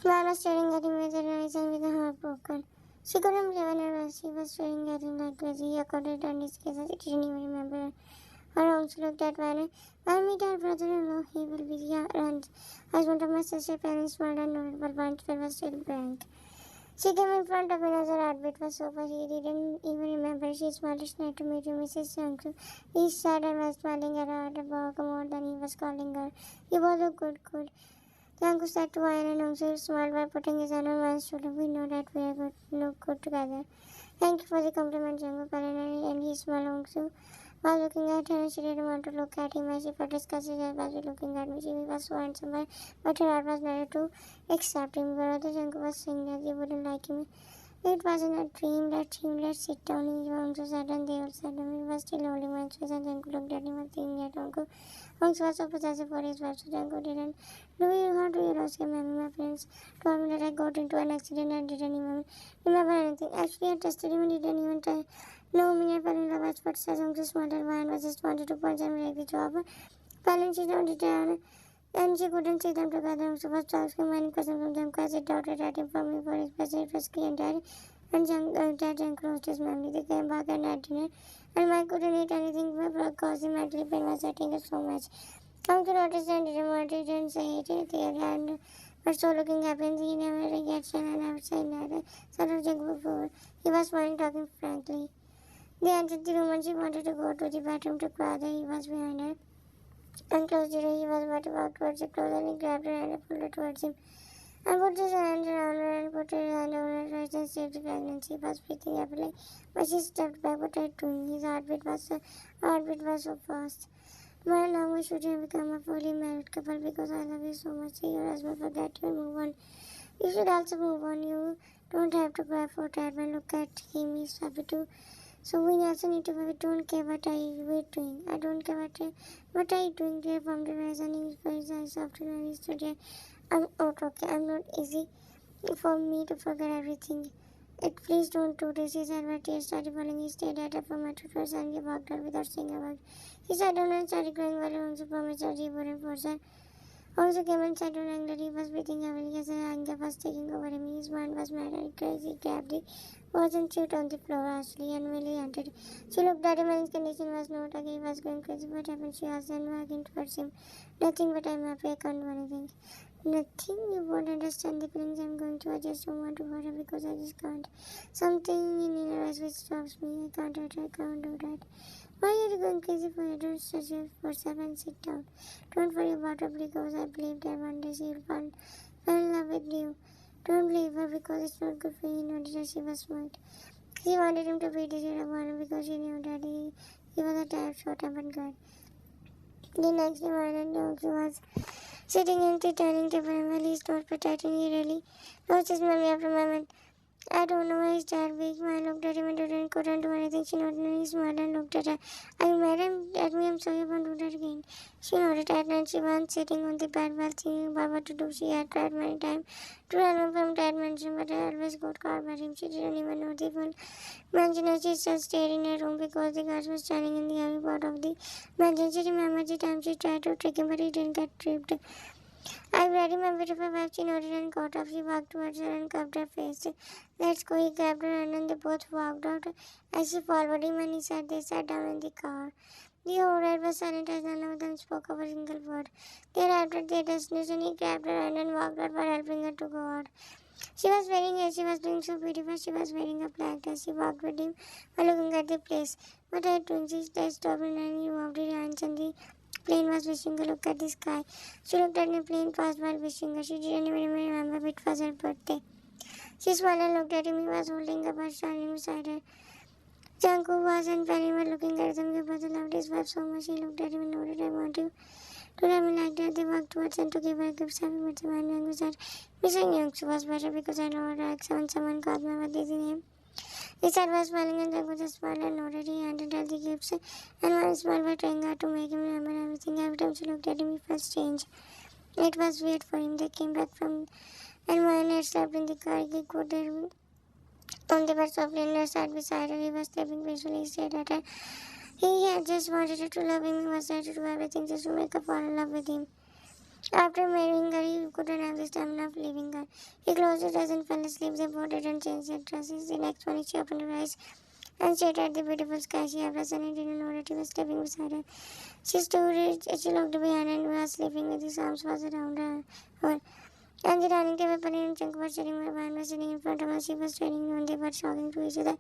Man was staring at him with her eyes and with a heart broken. She couldn't believe in her eyes. She was staring at him like crazy. He accorded on his case. She didn't even remember her own. She looked at Vanna. I'll meet our brother-in-law. He will be the husband of my sister. Parents smiled and nodded, but Van's face was still blank. She came in front of him as her heartbeat was so fast he didn't even remember. She smiled. It's nice to meet you, Mrs. Youngsu. He said and was smiling at her about more than he was calling her. You both look good. Janku said to Ryan and Youngsu smiled by putting his hand on Ryan's shoulder. We know that we are good, look good together. Thank you for the compliment, Janku. And he smiled. Youngsu was looking at her and she didn't want to look at him as if her disgusted as was looking at me. She was so handsome, but her heart was ready to accept him. Brother Janku was saying that he wouldn't like him. It wasn't a dream. Let's sit down. He Youngsu said and they all sat down. It was still holding my face and Janku looked at him and thinking at Youngsu. Youngsu was so possessive for his wife, so Janku didn't. How do you lose your memory? My parents told me that I got into an accident and didn't even remember anything. Actually, I tested him and he didn't even know me. I fell in love at first sight. Youngsu smiled at Ryan was just wanted to punch and make the job. Finally, she nodded and she couldn't see them together. Youngsu was asking many questions from Janku as he doubted at him from me for his present risky and dad. And Dad closed his memory. They came back and had dinner. And Mike couldn't eat anything because the mentally pain was hurting us so much. Youngsu noticed and didn't want it, didn't say it. The other hand, but so looking happens, he never gets and never said neither. Sort of Janku before. He was smiling, talking frankly. They entered the room and she wanted to go to the bathroom to cry. He was behind her and closed the door. He was about to walk towards the closet and he grabbed her hand and pulled her towards him. And put his hand around her and put her hand over her chest and saved the pregnancy. He was breathing heavily, but she stepped back. What are you doing? His heartbeat was so fast. My long wish would you become a fully married couple because I love you so much. Say your husband forget you and move on. You should also move on. You don't have to cry for that. When look at him, he's happy too. So we also need to. We don't care what are you doing. I don't care what are you doing. Dear from the rise and his face eyes after when he stood here. I'm out, okay. I'm not easy for me to forget everything. Please don't do this, he said, but tears started falling. He stayed at her for my tutors and he walked out without saying a word. He sat down and started crying while Hongsu promised that he wouldn't force her. Hongsu came and sat down and he was breathing heavily as her anger was taking over him. His mind was mad and crazy. He grabbed the wasn't chewed on the floor harshly and Millie entered. She looked at him and his condition was not okay. He was going crazy. What happened? She asked and walking towards him. Nothing, but I'm happy I can't do anything. Nothing, you won't understand the feelings I'm going through. I just don't want to hurt her because I just can't. Something in her eyes which stops me. I can't hurt her, I can't do that. Why are you going crazy for her? Don't stretch yourself and sit down. Don't worry about her because I believe that one day she'll fall in love with you. Don't believe her because it's not good for you. He noticed that she was smart. She wanted him to beat the shit out of her because she knew that he was a tired, short-tempered guy. The next day, Ryan was sitting at the dining table and while he's not pretending he really lost his memory after a moment. I don't know why he's that weak. I looked at him and couldn't do anything. She nodded and he smiled and looked at her. Are you mad at me? I'm sorry, I won't do that again. She nodded at her and she was sitting on the bed while thinking about what to do. She had tried many times to run away from that mansion, but I always got caught by him. She didn't even know the full mansion as she just stayed in her room because the guards were standing in the heavy part of the mansion. She remembered the time she tried to trick him, but he didn't get tripped. I ready my beautiful wife. She nodded and got up. She walked towards her and covered her face. Let's go. He grabbed her hand and they both walked out. As she followed him and they sat down in the car. The whole ride was silent as none of them spoke of a single word. They arrived at their destination. He grabbed her hand and walked out while helping her to go out. She was wearing hair. She was doing so beautiful. She was wearing a black dress. She walked with him while looking at the place. What are you doing? She stopped and he moved her hands and the plane was wishing her. Look at the sky. She looked at the plane passed while wishing her. She didn't even remember it was her birthday. She smiled and looked at him. He was holding up her standing beside her. Janku was and Penny were looking at them. They both loved his wife so much. He looked at him and nodded. I want you to love me like that. They walked towards and to give her gifts. Happy birthday, man. Janku said, Missing Youngsu was better because I know her when someone called me what is his name. He said was smiling and Janku just smiled and nodded. He handed her the gifts and one smile was trying hard to make him remember everything. Every time she looked at him, he felt strange. It was weird for him. They came back from and Ryan had slept in the car. He could there on the bed softly and her sat beside her. He was sleeping peacefully. He stared at her. He had just wanted her to love him. He was ready to do everything just to make her fall in love with him. After marrying her, he couldn't have the stamina of leaving her. He closed his eyes and fell asleep. They boarded and changed their dresses. The next morning, she opened her eyes and stared at the beautiful sky. She had risen and didn't know that he was sleeping beside her. She stood, she looked behind and was sleeping with his arms was around her. And the dining table, Parin and Chanku were sitting, my man was sitting in front of her. She was turning on, they were talking to each other.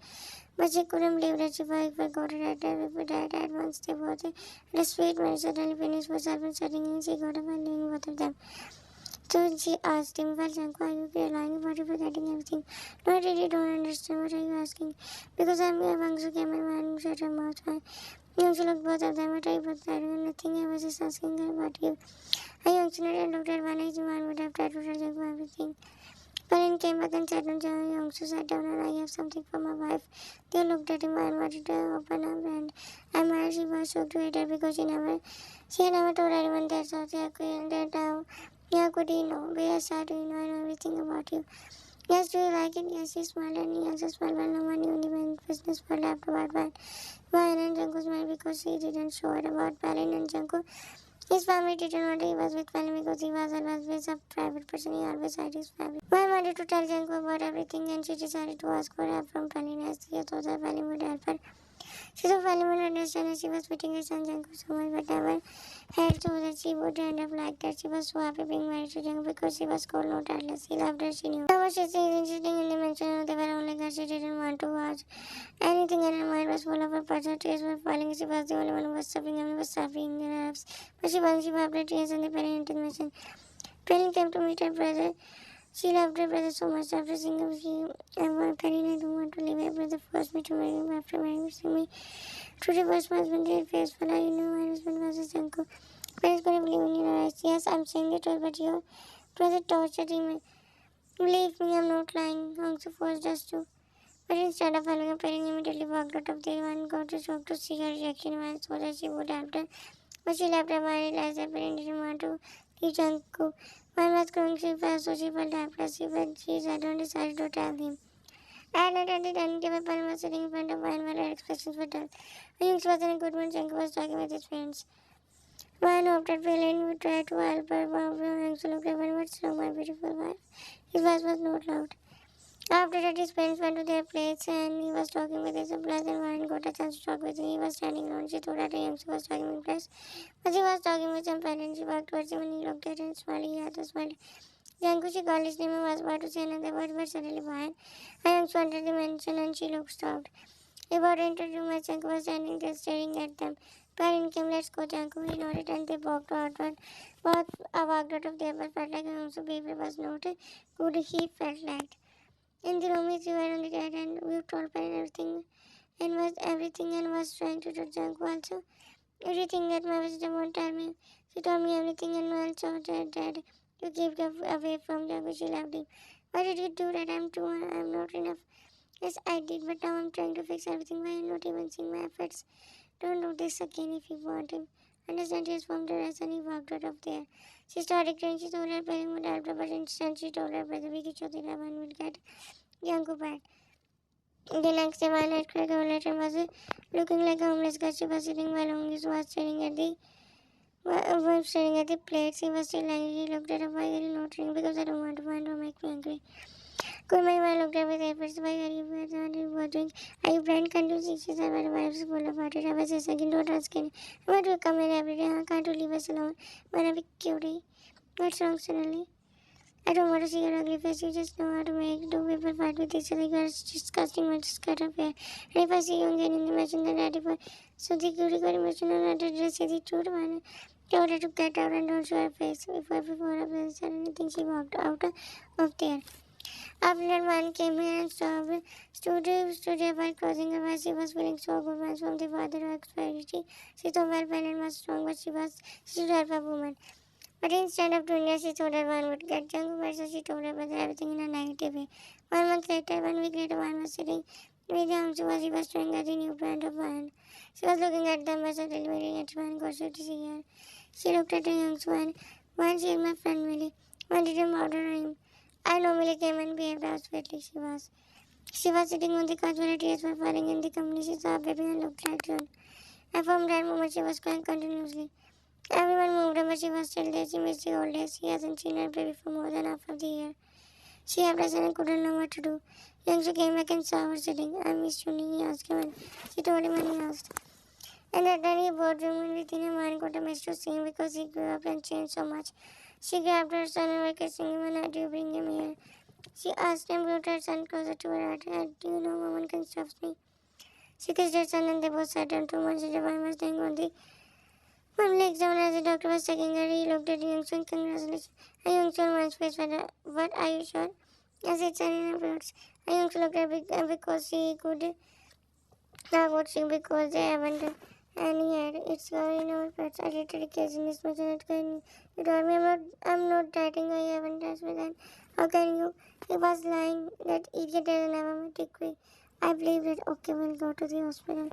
But she couldn't believe that she forgot it at at once. They both had a sweet marriage suddenly finished herself and sitting and she got up and leaving both of them. So she asked him, well, Janko, are you lying about you forgetting everything? No, I really don't understand. What are you asking? Because I'm here, Bangsu came and man shut her mouth. Youngsu looked both of them, what are you both saying? Nothing, I was just asking her about you. I Youngsu and looked at one as man would have tried to tell Janko everything. Parin came back and sat on Youngsu sat down and I have something for my wife. They looked at him and wanted to open up and she was shocked to hate her because she had never told anyone that so that how could he know? Yes, how do you know? I know everything about you. Yes, do you like it? Yes, he smiled and he also smiled when no one knew the man business for left about Ryan and Janko smiled because he didn't show it about Palin and Janko. His family didn't want he was with family because he was always a private person. He always had his family. Ryan wanted to tell Janko about everything and she decided to ask for help from Palin as she thought that Palin would help her. She thought Palin would understand that she was putting her son Janko so much but never had thought that she would end up like that. She was so happy being married to Janko because she was cold, not heartless. He loved her, she knew. Now she was sitting in the mansion. They were only girls. She didn't want to watch anything and her mind was full of her personal tears were falling. She was the only one who was suffering and was suffering in her lips. But she wiped her tears and the parent into the mansion. Penny came to meet her brother. She loved her brother so much after seeing him. Penny, I don't want to leave. Her brother forced me to marry him after marrying me. Trudy was my husband, dear faithful. I know my husband was a Janko. Parents couldn't believe in your eyes. Yes, I'm saying the truth, but your brother tortured him. Believe me, I'm not lying. Also forced us to. But instead of following her, parent immediately walked out of the room and got a shock to see her reaction and so that she would have done. But she left her mind realized that parent didn't want to leave Janko. Mine was growing so fast, so she felt helpless. She sat down and decided to tell him. At night at the dining table, Pan was sitting in front of Ryan while her expressions were dull. Jinx wasn't a good one. Janko was talking with his friends. Ryan hoped that Phelan would try to help her, but Jinx looked at him. What's wrong, my beautiful wife? His voice was not loud. After that, his parents went to their place and he was talking with his suppliers and Ryan got a chance to talk with him. He was standing alone. She thought that the youngster was talking with us. But he was talking with some parents. She walked towards him and he looked at her and smiled. He had a smile. Janku, she called his name and was about to say another word, but suddenly Ryan entered the mansion and she looked stopped. About entered the room as Janku was standing there staring at them. Parent came, let's go, Janku. He nodded and they walked outward. Both walked out of there but felt like also baby was not good. He felt like. In the room, he were on the bed and we told Parent everything and was trying to do Janku also. Everything that my visitor won't tell me. She told me everything and also that you keep away from Janku. She loved him. Why did you do that? I'm not enough. Yes, I did, but now I'm trying to fix everything. Why are you not even seeing my efforts? Don't do this again if you want him. Understand, he has formed her as and he walked out of there. She started crying. She told her parents would help her, but instead she told her brother Vicky Chodira one will get Janku back. The next day, while at Craig later was looking like a homeless girl. She was sitting while Ongis was staring at the plates. He was still angry. He looked at her. Why are you not ring? Because I don't want to find her make me angry. Kurmai looked at with efforts. Why are you doing? Are you blind? Can't you see? She said, my wife is full about it. I was a second daughter asking. Why do you come here every day? Can't you leave us alone? When I be cutie. What's wrong suddenly? I don't want to see your ugly face. You just know how to make two people fight with each other. You are disgusting. I just cut off hair. And if I see you again in the machine, then ready for. So the cutie got emotional and had to dress the truth one. Told her to get out and don't show her face. Before her said anything, she walked out of there. After that, man came here and stood there while closing her eyes. She was feeling so good once from the father of prosperity. She thought well, Penny was strong, but she stood up a woman. But instead of doing that, she thought that one would get Jangu, so she told her brother everything in a negative way. 1 month later, 1 week later, one was sitting with Hamsu. She was showing her the new brand of wine. She was looking at them, but suddenly waiting at one got to see her. She looked at her young one. One, she is my friend Millie. Why did you murder him? I know Millie came and behaved how sweetly she was. She was sitting on the couch where her tears were falling in the company. She saw a baby and looked like John. And from that moment, she was crying continuously. Everyone moved on, but she was still there. She missed the old days. She hasn't seen her baby for more than half of the year. She had and couldn't know what to do. Youngster came back and saw her sitting. I missed you, he asked him. And she told him and he asked. And that tiny boardroom and within her mind got a mess to see him because he grew up and changed so much. She grabbed her son and was kissing him and had to bring him here. She asked him, brought her son closer to her heart. Do you know woman can stop me? She kissed her son and they both sat down 2 months later. One was lying on the one leg down as the doctor was checking her. He looked at Youngsun. Congratulations. And Youngsun once face went, what are you sure? As it said in her words. And Youngsun looked at her because she could not watching because they haven't and he had it's going in our pets. I literally case in this much and it can you told me I'm not dating, I haven't touched with that. How can you? He was lying. That idiot doesn't have a degree. I believe it. Okay, we'll go to the hospital.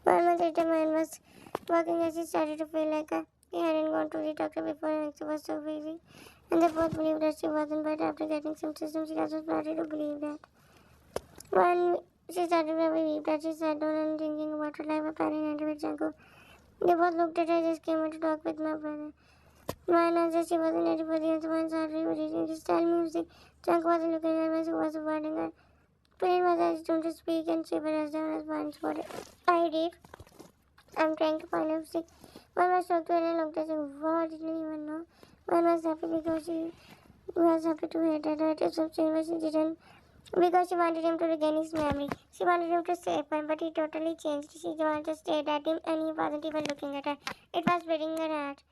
1 month later, mine was working as he started to feel like he hadn't gone to the doctor before and she was so busy. And they both believed that she wasn't, but after getting some symptoms, she also started to believe that. When she started to believe that, she sat down and thinking about her life, a parent and with Janko. They both looked at her. I just came out to talk with my brother. Mine answered she wasn't ready for the answer. Mine started reading. Just tell me, music. Janko wasn't looking at me, so was avoiding her. Pain was hesitant to speak and shiver as down as once what I did. I'm trying to find out. One was shocked when I looked at her. What? Didn't even know. One was happy because she was happy to hear that her tips of change, but she didn't because she wanted him to regain his memory. She wanted him to save her, but he totally changed. She wanted to stare at him and he wasn't even looking at her. It was breaking her heart.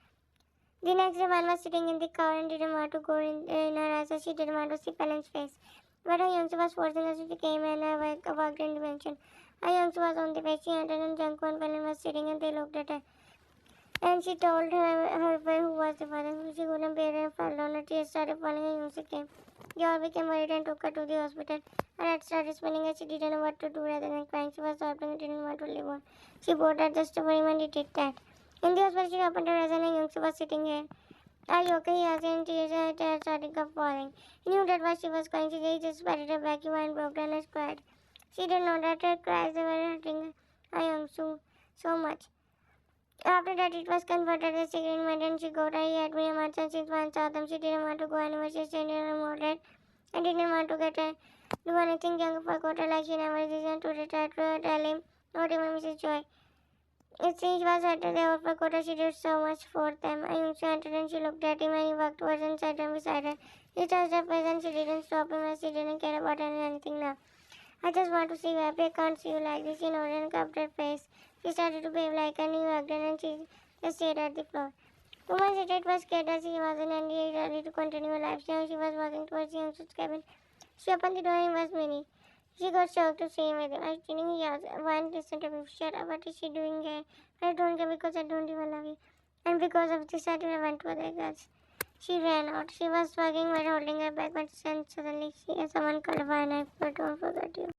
The next day, one was sitting in the car and didn't want to go in her eyes, so she didn't want to see Felon's face. But her youngster was forcing her, so she came and walked in dimension. Her youngster was on the way. She entered and Junko and Felon was sitting and they looked at her. And she told her who was the father. She couldn't bear it and fell down. Her tears started falling and Youngster came. They all became worried and took her to the hospital. Her head started spinning and she didn't know what to do rather than crying. She was sobbing and didn't want to live on. She bought her just for him and he did that. In the hospital, she opened her eyes and Youngster was sitting here. Are you okay? He asked and tears started falling. He knew that why she was crying. She just patted her back and broke down and cried. She didn't know that her cries were hurting her Youngster so much. After that, it was converted as agreement and she got her. He had me a month and since one saw them, she didn't want to go anywhere. She stayed in her molded and didn't want to get her, do anything young forgot her like she never decided to retire to tell him, not even Mrs. Joy. It seems was after they all forgot her, she did so much for them. I used to enter and she looked at him and he walked towards and sat down beside her. He touched her face and she didn't stop him as she didn't care about anything now. I just want to see you happy. I can't see you like this. She nodded and cupped her face. She started to behave like a new actor and she just stayed at the floor. 2 months later, it was scared as she wasn't and he ready to continue her life. Now she was walking towards the youngster's cabin. She opened the door and it was Minnie. She got shocked to see him with him. I was kidding, he asked. Why listen to me? Shut up, what is she doing here? I don't care because I don't even love you. And because of this, I went to other girls. She ran out. She was walking while holding her back, but then suddenly someone called her and I don't forget you.